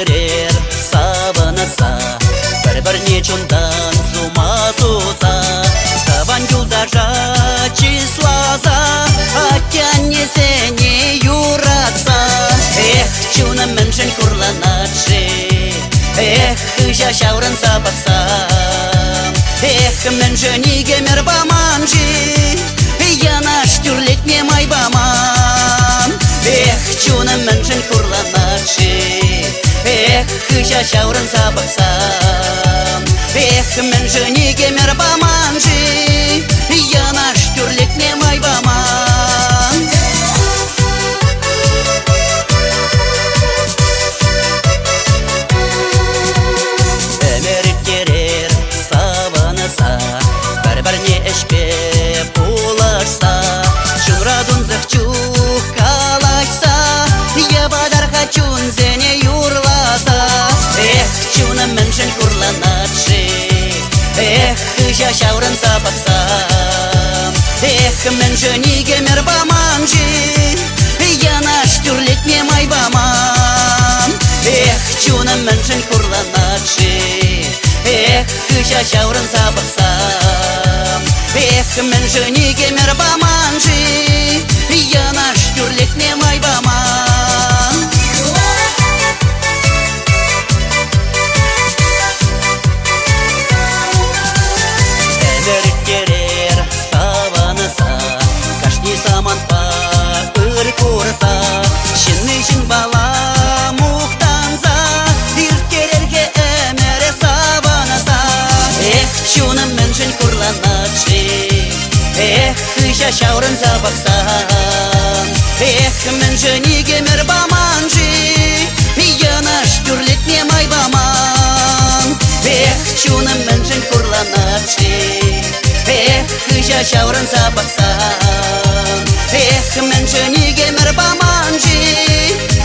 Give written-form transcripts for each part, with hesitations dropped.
керер сабынаса, бір-біріне чундан сумасуса, табан юлдажа числаса, оттянесене юратса. Эх, чуна міншін курланачы, эх, жашаурын сапақсам. Эх, міншін игемер баманжи, янаш тюрлетне май баман. Эх, чуна міншін курланачы, эх, жашаурын сапақсам. Эх, міншін игемер баманжи, янаш тюрлетне май баман. Бір-біріне ішпе пулашса, шурадун зықчух калашса, ябадар хачун зене юрласа. Эх, чуна міншін курланачы, эх, жашаурын сапақсам. Эх, міншін игемер баманжи, янаш тюрлетне май баман. Эх, чуна міншін курланачы, эх, жашаурын сапақсам. Эх, міншін игемер баманжи, янаш тюрлетне май баман. Әмір керер саванаса, кашни саманпа ыр курса, шынны жын бала мухтанса, иркерерге әмір саванаса. Эх, чуна міншін курланачы, эх, жашаурын сапақсам. Эх, міншін игемер баманжи, янаш тюрлетне май баман. Эх, чуна міншін курланачы, эх, жашаурын сапақсам. Эх, міншін игемер баманжи,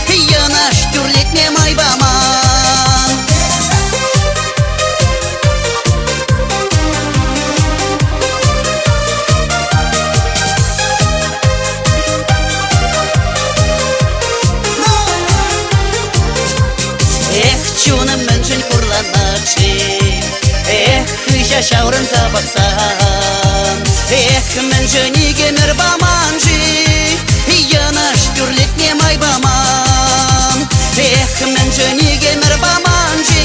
янаш тюрлетне май баман. Эх, чуна міншін курланачы, эх, жашаурын сапақсам. Эх, міншін игемер баманжи, янаш тюрлетне май баман. Эх, міншін игемер баманжи,